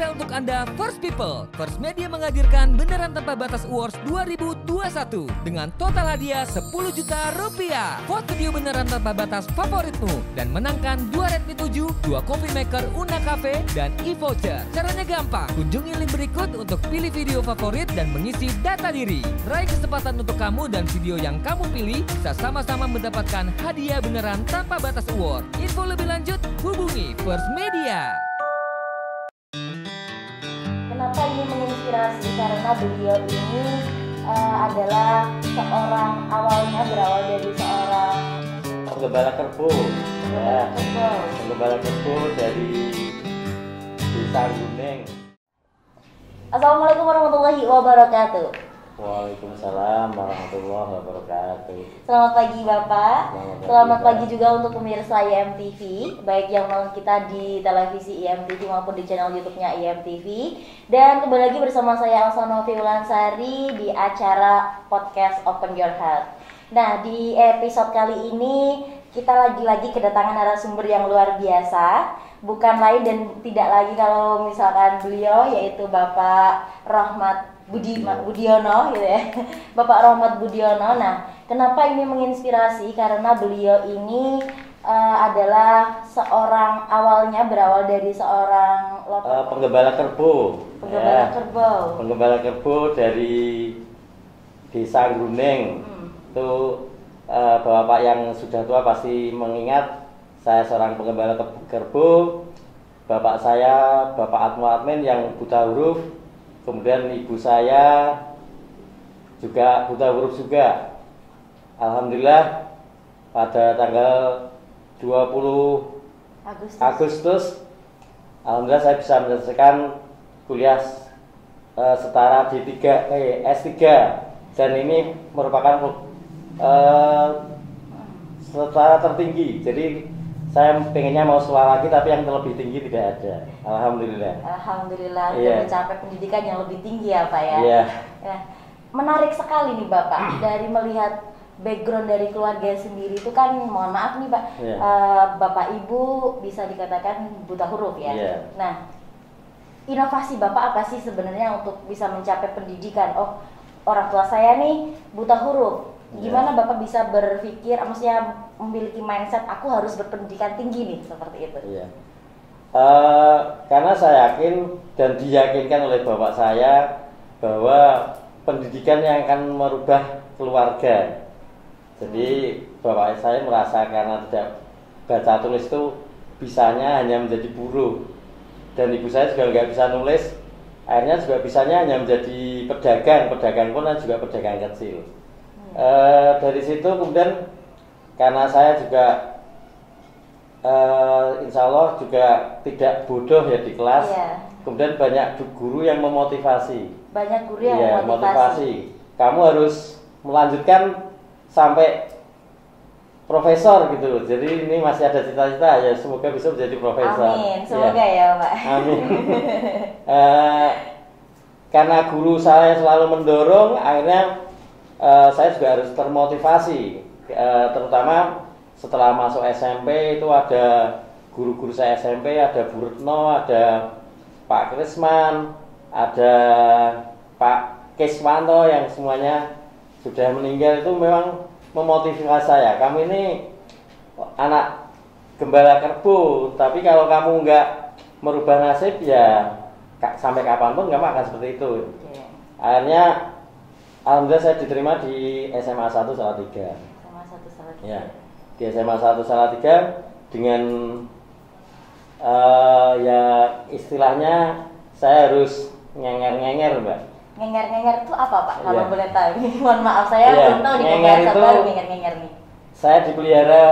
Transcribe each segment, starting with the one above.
Spesial untuk Anda, First People. First Media menghadirkan Beneran Tanpa Batas Awards 2021 dengan total hadiah 10 juta rupiah. Vote video Beneran Tanpa Batas favoritmu dan menangkan 2 Redmi 7, 2 Coffee Maker Una Cafe, dan e-voucher. Caranya gampang. Kunjungi link berikut untuk pilih video favorit dan mengisi data diri. Raih kesempatan untuk kamu dan video yang kamu pilih bisa sama-sama mendapatkan hadiah Beneran Tanpa Batas Award. Info lebih lanjut hubungi First Media. Kenapa ini menginspirasi? Karena beliau ini adalah awalnya berawal dari seorang penggembala kerbau. Penggembala kerbau dari Desa Guneng. Assalamualaikum warahmatullahi wabarakatuh. Waalaikumsalam warahmatullahi wabarakatuh. Selamat pagi Bapak. Selamat pagi juga untuk pemirsa IMTV, baik yang nonton kita di televisi IMTV maupun di channel YouTube-nya IMTV. Dan kembali lagi bersama saya Elsa Novi Ulansari di acara podcast Open Your Heart. Nah, di episode kali ini kita lagi-lagi kedatangan narasumber yang luar biasa. Bukan lain dan tidak lagi kalau misalkan beliau, yaitu Bapak Rahmat Budiono gitu ya. Bapak Rahmat Budiono. Nah, kenapa ini menginspirasi? Karena beliau ini adalah awalnya berawal dari seorang penggembala kerbau. Penggembala kerbau dari Desa Guneng. Itu Bapak yang sudah tua pasti mengingat, saya seorang penggembala kerbau. Bapak saya Bapak Atmo Admin yang buta huruf. Kemudian ibu saya juga buta huruf juga. Alhamdulillah pada tanggal 20 Agustus alhamdulillah saya bisa menyelesaikan kuliah setara S3 dan ini merupakan setara tertinggi. Jadi saya pengennya mau sekolah lagi tapi yang lebih tinggi tidak ada. Alhamdulillah. Alhamdulillah sudah mencapai pendidikan yang lebih tinggi ya Pak ya. Iya. Ya. Menarik sekali nih Bapak dari melihat background dari keluarga sendiri itu kan, mohon maaf nih Pak, Bapak Ibu bisa dikatakan buta huruf ya. Nah, inovasi Bapak apa sih sebenarnya untuk bisa mencapai pendidikan? Oh, orang tua saya nih buta huruf. Gimana Bapak bisa berpikir, maksudnya memiliki mindset aku harus berpendidikan tinggi nih, seperti itu? Iya. Karena saya yakin dan diyakinkan oleh bapak saya bahwa pendidikan yang akan merubah keluarga. Jadi bapak saya merasa karena tidak baca tulis itu bisanya hanya menjadi buruh, dan ibu saya juga nggak bisa nulis, akhirnya juga bisanya hanya menjadi pedagang pun juga pedagang kecil. Dari situ kemudian karena saya juga insya Allah juga tidak bodoh ya di kelas, kemudian banyak guru yang memotivasi. Kamu harus melanjutkan sampai profesor gitu. Jadi ini masih ada cita-cita ya, semoga bisa menjadi profesor. Amin, semoga ya Pak. Amin. Karena guru saya selalu mendorong, akhirnya saya juga harus termotivasi, terutama setelah masuk SMP itu ada guru-guru saya SMP, ada Bu Retno, ada Pak Krisman, ada Pak Keswanto yang semuanya sudah meninggal. Itu memang memotivasi saya, kamu ini anak gembala kerbau, tapi kalau kamu nggak merubah nasib ya sampai kapanpun kamu akan seperti itu. Akhirnya alhamdulillah saya diterima di SMA 1 Salatiga. Ya, di SMA 1 Salatiga dengan ya istilahnya saya harus ngenger Mbak. Ngenger itu apa Pak? Kalau boleh tahu. Mohon maaf saya belum tahu nih bahasa baru ngenger nih. Saya dipelihara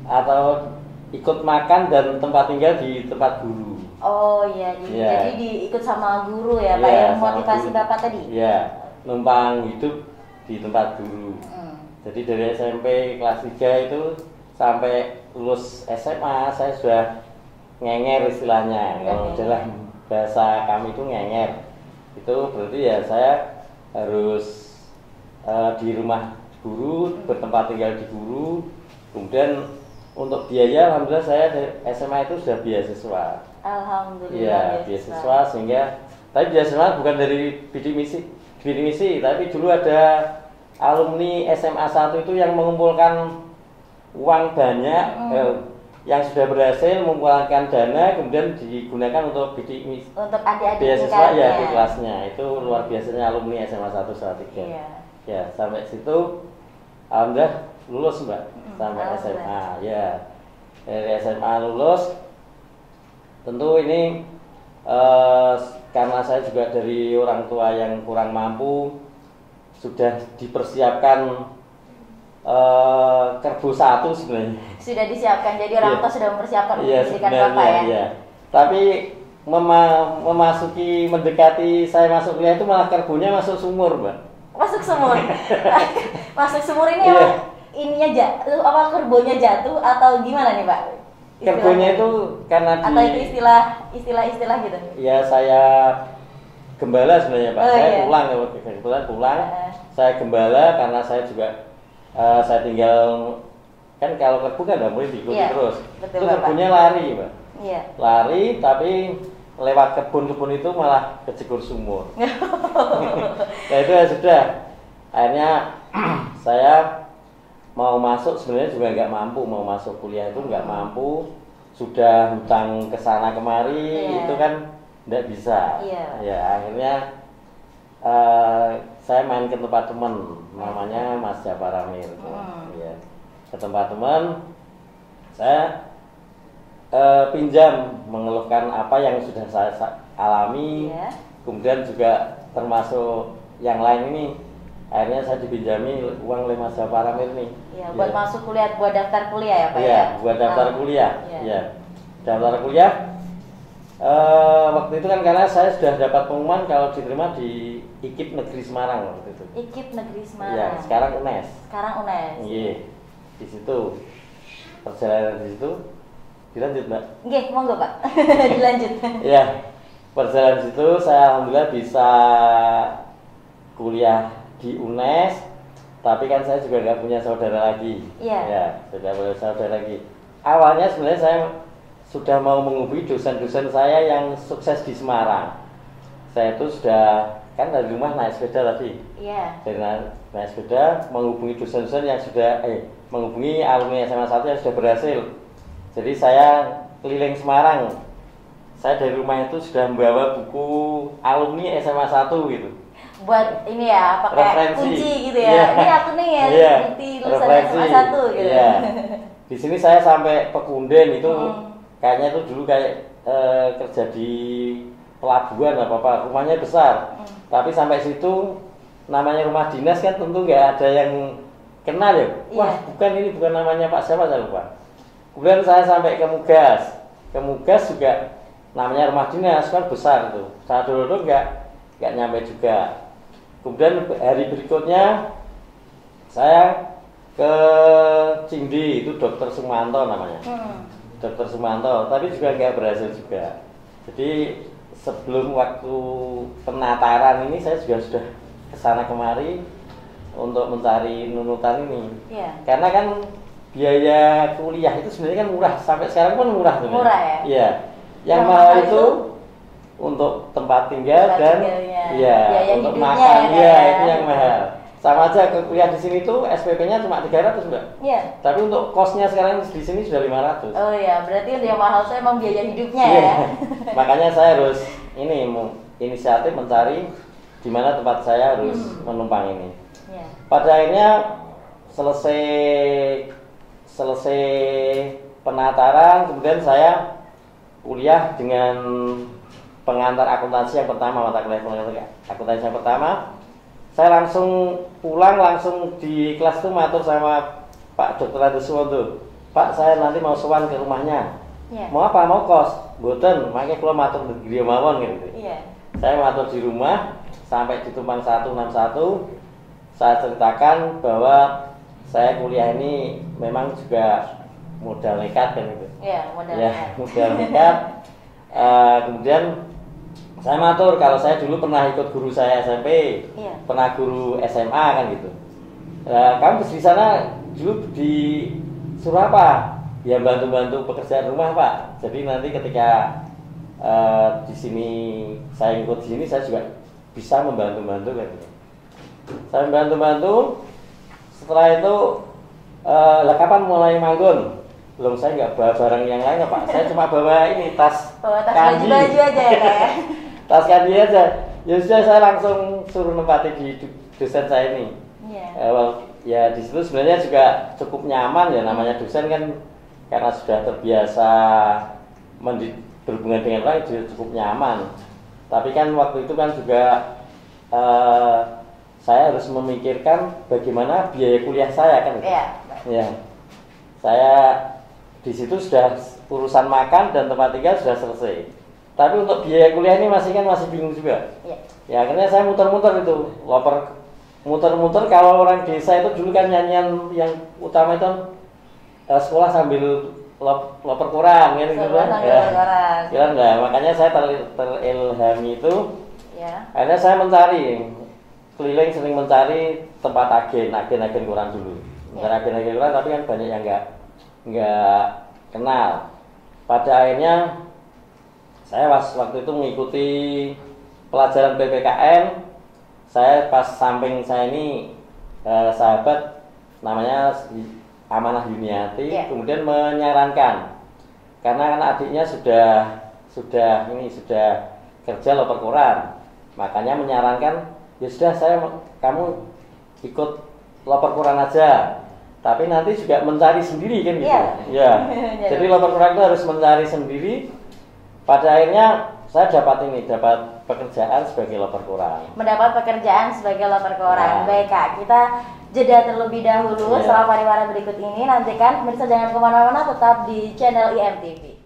atau ikut makan dan tempat tinggal di tempat guru. Oh iya, jadi diikut sama guru ya Pak, yang motivasi Bapak tadi? Iya. Numpang hidup di tempat guru. Jadi dari SMP kelas 3 itu sampai lulus SMA saya sudah ngenger istilahnya. Kalau dalam bahasa kami itu ngenger. Itu berarti ya saya harus di rumah guru, bertempat tinggal di guru, kemudian untuk biaya alhamdulillah saya dari SMA itu sudah beasiswa. Alhamdulillah. Iya, beasiswa sehingga tapi beasiswa bukan dari bidik misi, tapi dulu ada alumni SMA 1 itu yang mengumpulkan uang banyak yang sudah berhasil mengumpulkan dana kemudian digunakan untuk bidik misi. Untuk adik-adik beasiswa ya di kelasnya. Itu luar biasanya alumni SMA 1 Salatiga. Iya. Ya, sampai situ alhamdulillah lulus Mbak sampai SMA ya. Dari SMA lulus tentu ini karena saya juga dari orang tua yang kurang mampu sudah dipersiapkan Kerbu 1 sebenarnya. Sudah disiapkan, jadi orang tua sudah mempersiapkan untuk pendidikan Bapak ya. Iya. Tapi mendekati saya masuk kuliah itu malah kerbunya masuk sumur Mbak. Masuk sumur. Masuk sumur ini emang ininya apa kerbonya jatuh atau gimana nih Pak? Kerbonya itu karena atau itu istilah gitu? Ya saya gembala sebenarnya Pak. Saya pulang kebetulan pulang. Saya gembala karena saya juga saya tinggal kan kalau kerbu kan nggak boleh diikuti terus. Betul, itu kerbunya lari Pak. Iya. Lari tapi lewat kebun-kebun itu malah kejegur sumur. Nah itu ya sudah. Akhirnya saya mau masuk sebenarnya juga nggak mampu, mau masuk kuliah itu nggak mampu, sudah hutang kesana kemari itu kan nggak bisa. Ya akhirnya saya main ke tempat teman namanya Mas Jafar Amir. Ya, ke tempat teman saya pinjam mengeluhkan apa yang sudah saya alami, kemudian juga termasuk yang lain ini. Akhirnya saya dipinjami uang oleh Mas Jafar Amir nih. Iya, buat masuk kuliah, buat daftar kuliah ya Pak ya? Iya, buat daftar kuliah. Iya. Daftar kuliah. Waktu itu kan karena saya sudah dapat pengumuman kalau diterima di IKIP Negeri Semarang waktu itu. IKIP Negeri Semarang. Iya, sekarang UNES. Sekarang UNES. Iya. Di situ. Perjalanan di situ dilanjut, Mbak. Nggih, monggo Pak. Dilanjut. Iya. Perjalanan di situ saya alhamdulillah bisa kuliah di UNES, tapi kan saya juga nggak punya saudara lagi. Iya. Ya, sudah punya saudara lagi. Awalnya sebenarnya saya sudah mau menghubungi dosen-dosen saya yang sukses di Semarang. Saya itu sudah kan dari rumah naik sepeda tadi. Iya. Dari naik sepeda menghubungi dosen-dosen yang sudah menghubungi alumni SMA 1 yang sudah berhasil. Jadi saya keliling Semarang. Saya dari rumah itu sudah membawa buku alumni SMA 1 gitu. Buat ini ya, pakai kunci gitu ya. Ini aku nih ya, seperti lulusan SMA 1 gitu. Iya. Di sini saya sampai Pekunden itu kayaknya itu dulu kayak kerja di pelabuhan apa rumahnya besar. Tapi sampai situ namanya rumah dinas kan tentu nggak ada yang kenal ya. Wah, bukan namanya Pak siapa saya lupa. Kemudian saya sampai ke Mugas. Ke Mugas juga namanya rumah dinas kan besar itu. Saya dulu nggak nyampe juga. Kemudian hari berikutnya saya ke Cindi, itu Dokter Sumanto namanya. Dokter Sumanto, tapi juga nggak berhasil juga. Jadi sebelum waktu penataran ini saya juga sudah kesana kemari untuk mencari nunutan ini. Karena kan biaya kuliah itu sebenarnya kan murah, sampai sekarang pun murah sebenarnya. Murah ya? Iya. Yang mahal itu untuk tempat tinggal dan untuk makan itu yang mahal. Sama aja ke kuliah di sini tuh SPP-nya cuma 300 Mbak. Iya. Tapi untuk kosnya sekarang di sini sudah 500. Oh iya, berarti yang mahal itu emang biaya hidupnya ya. Makanya saya harus inisiatif mencari di mana tempat saya harus menumpang ini. Pada akhirnya selesai penataran, kemudian saya kuliah dengan pengantar akuntansi yang pertama, mata kuliah akuntansi yang pertama. Saya langsung pulang, langsung di kelas itu matur sama Pak Dr. Adeswondo. Pak, saya nanti mau sowan ke rumahnya. Mau apa? Mau kos? Boten, makanya kalau matur di mawon gitu. Saya matur di rumah sampai di Tumpang 161. Saya ceritakan bahwa saya kuliah ini memang juga modal nekat kan gitu. Modal nekat. Kemudian saya matur kalau saya dulu pernah ikut guru saya SMP, pernah guru SMA kan gitu. Kamu di sana dulu di suruh apa? ya bantu-bantu pekerjaan rumah Pak. Jadi nanti ketika di sini saya ikut di sini, saya juga bisa membantu-bantu kan. Saya membantu-bantu. Setelah itu, lah kapan mulai manggung? Belum, saya nggak bawa barang yang lain Pak. Saya cuma bawa ini tas kandi. Baju aja ya Kak ya. Tas kandi aja. Ya sudah, saya langsung suruh nempati di dosen saya ini. Ya di situ sebenarnya juga cukup nyaman ya, namanya dosen kan karena sudah terbiasa berhubungan dengan orang juga cukup nyaman. Tapi kan waktu itu kan juga saya harus memikirkan bagaimana biaya kuliah saya kan. Ya, saya di situ sudah urusan makan dan tempat tinggal sudah selesai. Tapi untuk biaya kuliah ini masih bingung juga. Ya akhirnya saya muter-muter itu, muter-muter. Kalau orang desa itu dulu kan nyanyian yang utama itu sekolah sambil loper koran kan gitu kan. Ya, nah, makanya saya terilhami itu. Akhirnya saya keliling sering mencari tempat agen koran dulu. Agen koran, tapi kan banyak yang nggak kenal. Pada akhirnya saya waktu itu mengikuti pelajaran PPKN. Saya pas samping saya ini sahabat namanya Amanah Yuniati, kemudian menyarankan karena kan adiknya sudah kerja loper koran, makanya menyarankan ya sudah kamu ikut loper koran aja, tapi nanti juga mencari sendiri kan gitu. Ya. Jadi loper koran itu harus mencari sendiri. Pada akhirnya saya dapat pekerjaan sebagai loper koran. Mendapat pekerjaan sebagai loper koran. Baik Kak, kita jeda terlebih dahulu. Setelah pariwara berikut ini, nantikan pemirsa jangan kemana-mana, tetap di channel IMTV.